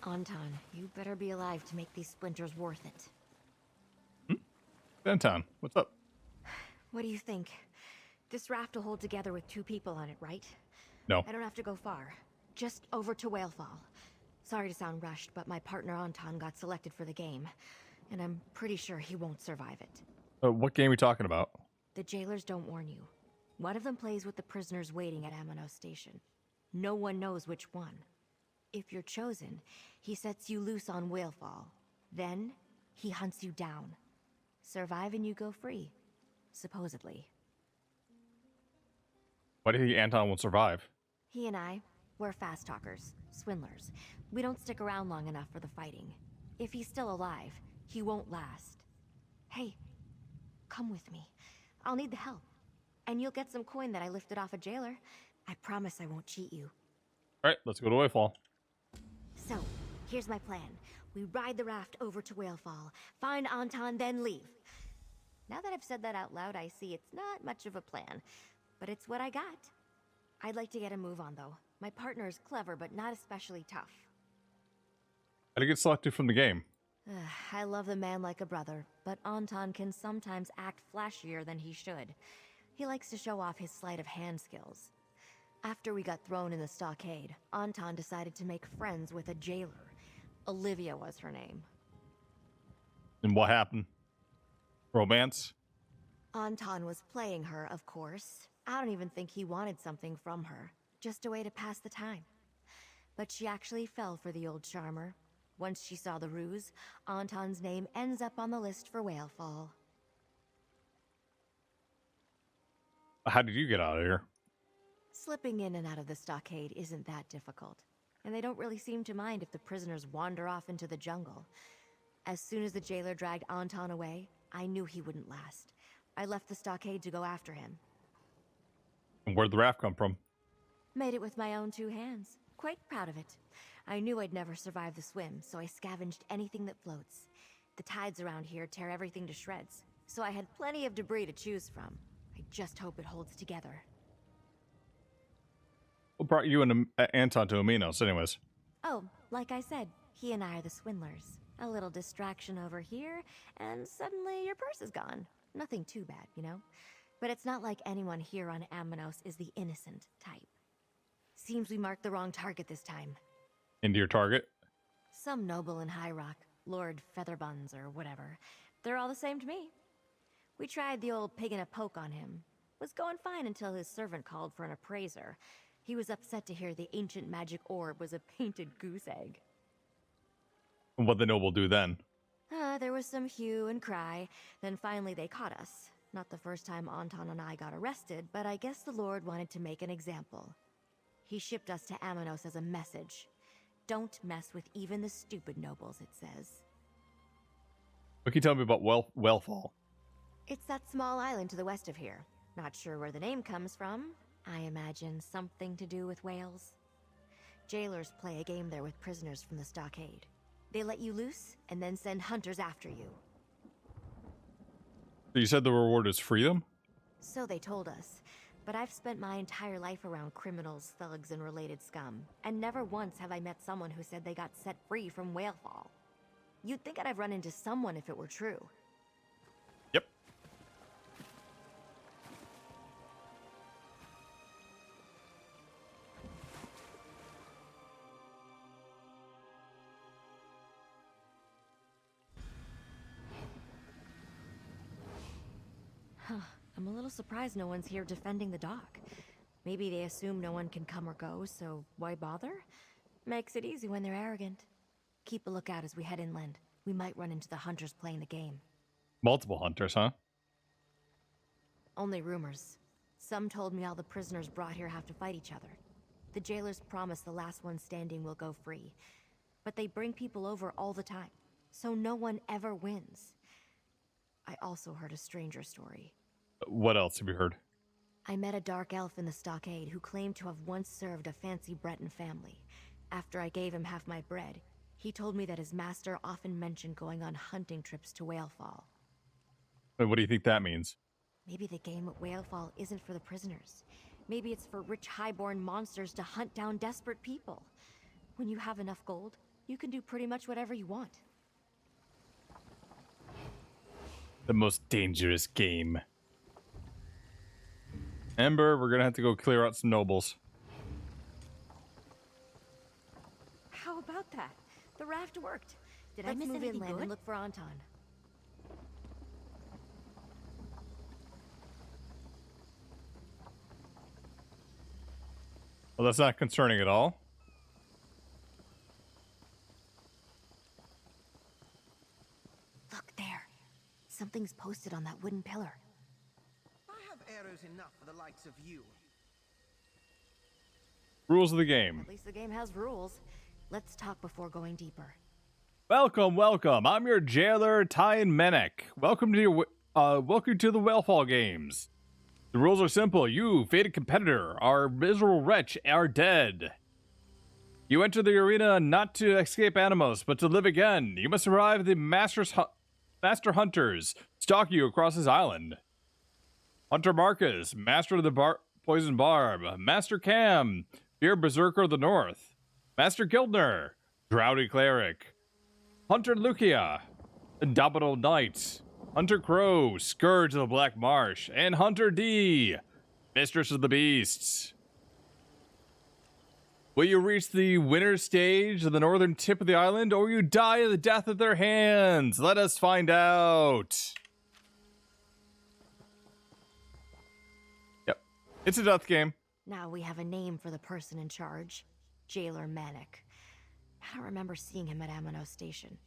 Anton, you better be alive to make these splinters worth it. Anton, what's up? What do you think? This raft will hold together with 2 people on it, right? No. I don't have to go far. Just over to Whalefall. Sorry to sound rushed, but my partner Anton got selected for the game, and I'm pretty sure he won't survive it. What game are we talking about? The jailers don't warn you. One of them plays with the prisoners waiting at Amanos Station. No one knows which one. If you're chosen, he sets you loose on Whalefall. Then, he hunts you down. Survive and you go free. Supposedly. Why do you think Anton will survive? He and I, we're fast talkers, swindlers. We don't stick around long enough for the fighting. If he's still alive, he won't last. Hey, come with me. I'll need the help. And you'll get some coin that I lifted off a jailer. I promise I won't cheat you. Alright, let's go to Wayfall. So, here's my plan. We ride the raft over to Whalefall, find Anton, then leave. Now that I've said that out loud, I see it's not much of a plan. But it's what I got. I'd like to get a move on, though. My partner is clever, but not especially tough. How to get selected from the game? I love the man like a brother, but Anton can sometimes act flashier than he should. He likes to show off his sleight of hand skills. After we got thrown in the stockade, Anton decided to make friends with a jailer. Olivia was her name. And what happened? Romance? Anton was playing her, of course. I don't even think he wanted something from her. Just a way to pass the time. But she actually fell for the old charmer. Once she saw the ruse, Anton's name ends up on the list for Whalefall. How did you get out of here? Slipping in and out of the stockade isn't that difficult. And they don't really seem to mind if the prisoners wander off into the jungle. As soon as the jailer dragged Anton away, I knew he wouldn't last. I left the stockade to go after him. And where'd the raft come from? Made it with my own 2 hands. Quite proud of it. I knew I'd never survive the swim, so I scavenged anything that floats. The tides around here tear everything to shreds, so I had plenty of debris to choose from. I just hope it holds together. What brought you and Anton to Aminos, anyways? Oh, like I said, he and I are the swindlers. A little distraction over here, and suddenly your purse is gone. Nothing too bad, you know? But it's not like anyone here on Amanos is the innocent type. Seems we marked the wrong target this time. Into your target? Some noble in High Rock, Lord Featherbuns or whatever. They're all the same to me. We tried the old pig in a poke on him. Was going fine until his servant called for an appraiser. He was upset to hear the ancient magic orb was a painted goose egg. And what'd the noble do then? There was some hue and cry. Then finally they caught us. Not the first time Anton and I got arrested, but I guess the Lord wanted to make an example. He shipped us to Amanos as a message. Don't mess with even the stupid nobles, it says. What can you tell me about Wellfall? It's that small island to the west of here. Not sure where the name comes from. I imagine something to do with whales. Jailers play a game there with prisoners from the stockade. They let you loose, and then send hunters after you. So you said the reward is freedom? So they told us. But I've spent my entire life around criminals, thugs, and related scum. And never once have I met someone who said they got set free from Whalefall. You'd think I'd have run into someone if it were true. Yep. I'm a little surprised no one's here defending the dock. Maybe they assume no one can come or go, so why bother? Makes it easy when they're arrogant. Keep a lookout as we head inland. We might run into the hunters playing the game. Multiple hunters, huh? Only rumors. Some told me all the prisoners brought here have to fight each other. The jailers promise the last one standing will go free. But they bring people over all the time, so no one ever wins. I also heard a stranger story. What else have you heard? I met a dark elf in the stockade who claimed to have once served a fancy Breton family. After I gave him half my bread, he told me that his master often mentioned going on hunting trips to Whalefall. And what do you think that means? Maybe the game at Whalefall isn't for the prisoners. Maybe it's for rich highborn monsters to hunt down desperate people. When you have enough gold, You can do pretty much whatever you want. The most dangerous game. Ember, we're gonna have to go clear out some nobles. How about that? The raft worked. Did Let's I miss move anything inland good? and look for Anton. Well, that's not concerning at all. Look there. Something's posted on that wooden pillar. I have arrows enough for the likes of you. Rules of the game. At least the game has rules. Let's talk before going deeper. Welcome, welcome. I'm your jailer, Tyan Menek. Welcome to the Wellfall games. The rules are simple. You, fated competitor, our miserable wretch, are dead. You enter the arena not to escape Animos, but to live again. You must survive the master hunters stalk you across this island. Hunter Marcus, master of the poison barb. Master Cam, fear berserker of the north. Master Gildner, droughty cleric. Hunter Lucia, indomitable knight. Hunter Crow, scourge of the Black Marsh. And Hunter D, mistress of the beasts. Will you reach the winner's stage of the northern tip of the island, or will you die of the death at their hands? Let us find out. Yep, it's a death game. Now we have a name for the person in charge. Jailer Manic. I don't remember seeing him at Amano Station.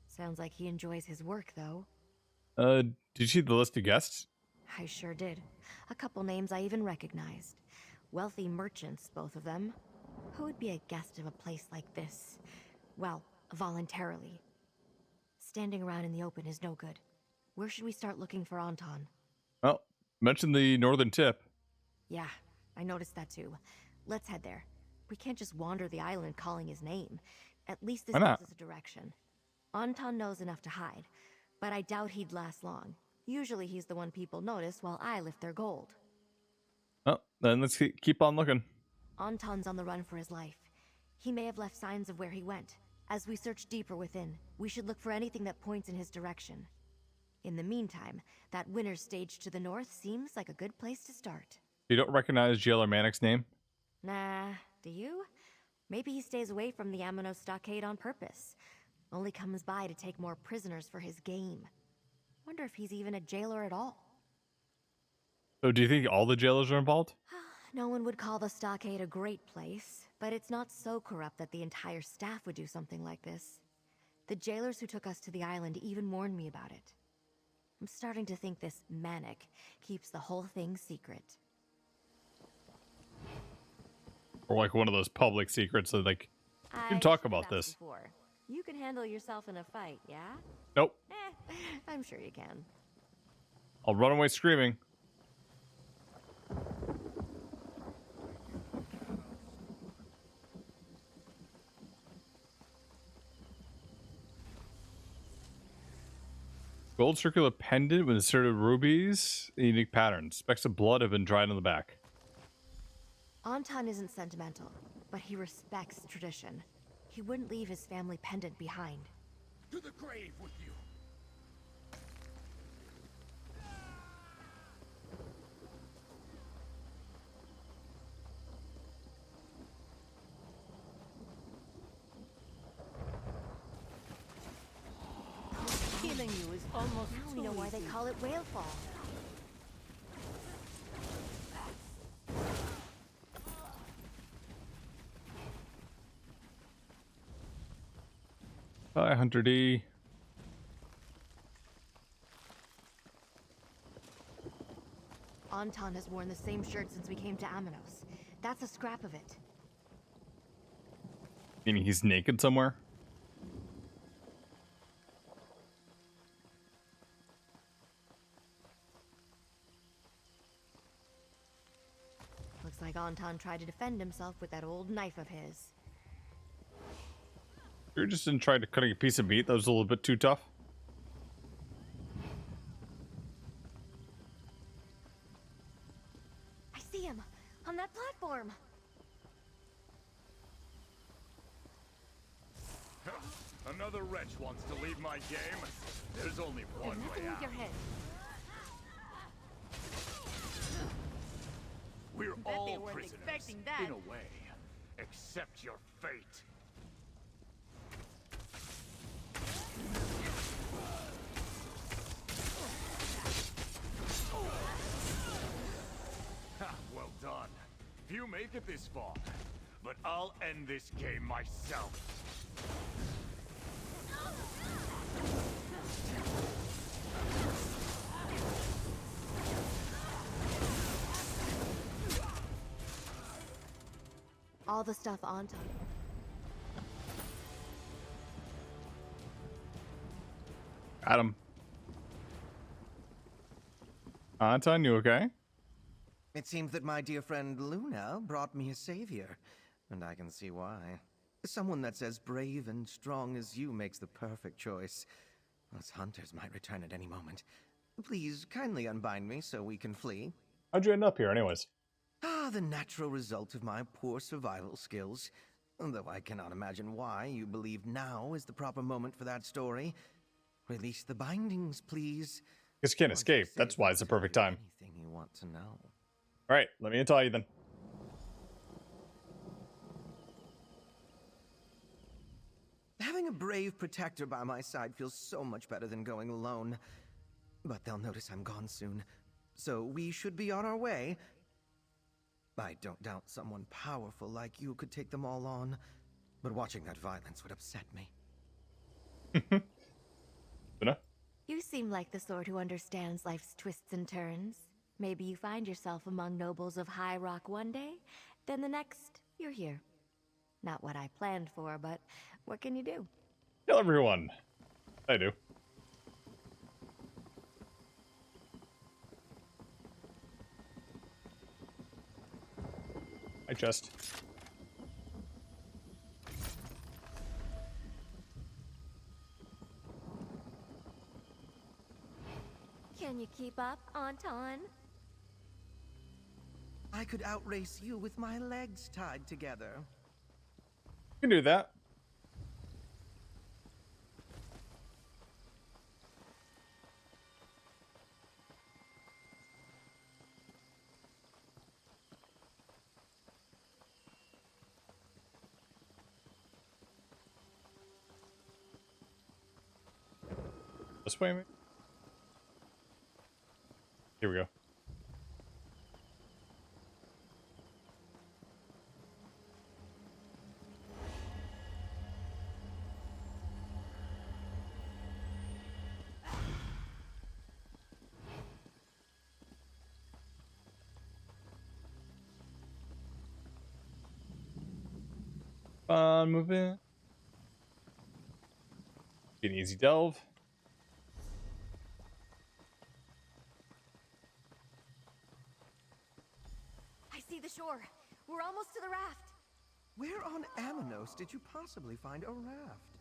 Sounds like he enjoys his work, though. Did you see the list of guests? I sure did. A couple names I even recognized. Wealthy merchants, both of them. Who would be a guest of a place like this? Well, voluntarily. Standing around in the open is no good. Where should we start looking for Anton? Well, mention the northern tip. Yeah, I noticed that too. Let's head there. We can't just wander the island calling his name. At least this Why not? gives us a direction. Anton knows enough to hide, but I doubt he'd last long. Usually he's the one people notice while I lift their gold. Oh, then let's keep on looking. Anton's on the run for his life. He may have left signs of where he went. As we search deeper within, we should look for anything that points in his direction. In the meantime, that winner's stage to the north seems like a good place to start. You don't recognize Jailer Manic's name? Nah, do you? Maybe he stays away from the Amano stockade on purpose. Only comes by to take more prisoners for his game. Wonder if he's even a jailer at all. So do you think all the jailers are involved? No one would call the stockade a great place, but it's not so corrupt that the entire staff would do something like this. The jailers who took us to the island even warned me about it. I'm starting to think this Manic keeps the whole thing secret. Or like one of those public secrets that like, you can talk about this. Before. You can handle yourself in a fight, yeah? Nope. I'm sure you can. I'll run away screaming. Gold circular pendant with inserted rubies, a unique pattern. Specks of blood have been dried on the back. Anton isn't sentimental, but he respects tradition. He wouldn't leave his family pendant behind. To the grave with you. Killing you is almost Now we know why they call it Whalefall. Bye, Hunter D. Anton has worn the same shirt since we came to Amanos. That's a scrap of it. Meaning he's naked somewhere? Looks like Anton tried to defend himself with that old knife of his. You're just in trying to cut a piece of meat that was a little bit too tough. I see him! On that platform! another wretch wants to leave my game, there's only one There's way nothing with out. your head. We're Bet they all weren't prisoners, expecting that. in a way. Accept your fate. Ha, well done. Few make it this far, but I'll end this game myself. All the stuff on top. Adam. Anton, you okay? It seems that my dear friend Luna brought me a savior, and I can see why. Someone that's as brave and strong as you makes the perfect choice. Us hunters might return at any moment. Please kindly unbind me so we can flee. How'd you end up here, anyways? Ah, the natural result of my poor survival skills. Though I cannot imagine why you believe now is the proper moment for that story. Release the bindings, please. Because you can't Once escape. you're That's safe, why I'll it's the tell perfect you time. Anything you want to know. Alright, let me tell you then. Having a brave protector by my side feels so much better than going alone. But they'll notice I'm gone soon, so we should be on our way. I don't doubt someone powerful like you could take them all on, but watching that violence would upset me. Luna? You seem like the sort who understands life's twists and turns. Maybe you find yourself among nobles of High Rock one day, then the next, you're here. Not what I planned for, but what can you do? Kill everyone. I do. I just. Can you keep up, Anton? I could outrace you with my legs tied together. You can do that. This way, maybe? Here we go. Fun moving. Be an easy delve. I see the shore. We're almost to the raft. Where on Amanos did you possibly find a raft?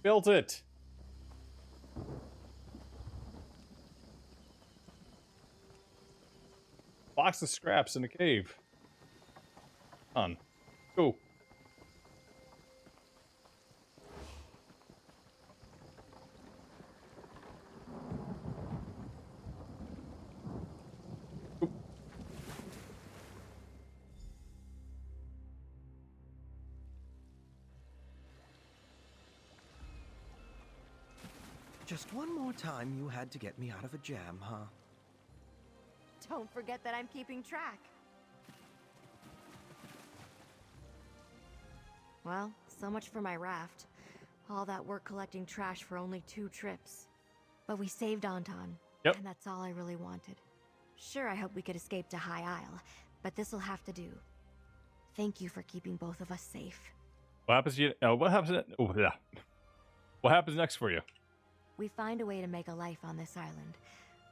Built it. Box of scraps in a cave. On. Go. Just one more time you had to get me out of a jam, huh? Don't forget that I'm keeping track. Well, so much for my raft. All that work collecting trash for only 2 trips. But we saved Anton. Yep. And that's all I really wanted. Sure, I hope we could escape to High Isle, but this'll have to do. Thank you for keeping both of us safe. What happens to you? What happens? Oh, yeah. What happens next for you? We find a way to make a life on this island.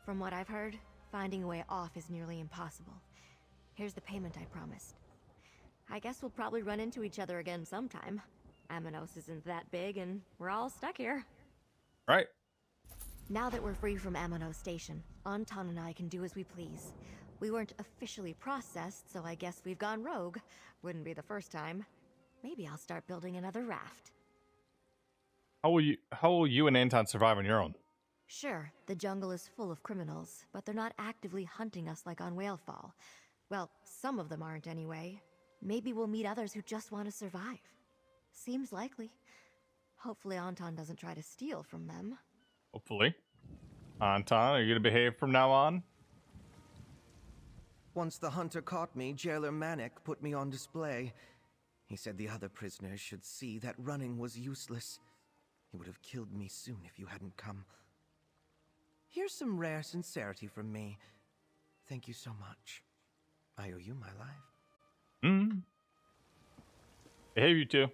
From what I've heard, finding a way off is nearly impossible. Here's the payment I promised. I guess we'll probably run into each other again sometime. Amanos isn't that big, and we're all stuck here. Right. Now that we're free from Amanos Station, Anton and I can do as we please. We weren't officially processed, so I guess we've gone rogue. Wouldn't be the first time. Maybe I'll start building another raft. How will you and Anton survive on your own? Sure, the jungle is full of criminals, but they're not actively hunting us like on Whalefall. Well, some of them aren't anyway. Maybe we'll meet others who just want to survive. Seems likely. Hopefully Anton doesn't try to steal from them. Hopefully. Anton, are you gonna behave from now on? Once the hunter caught me, Jailer Manic put me on display. He said the other prisoners should see that running was useless. He would have killed me soon if you hadn't come. Here's some rare sincerity from me. Thank you so much. I owe you my life. Behave, you two.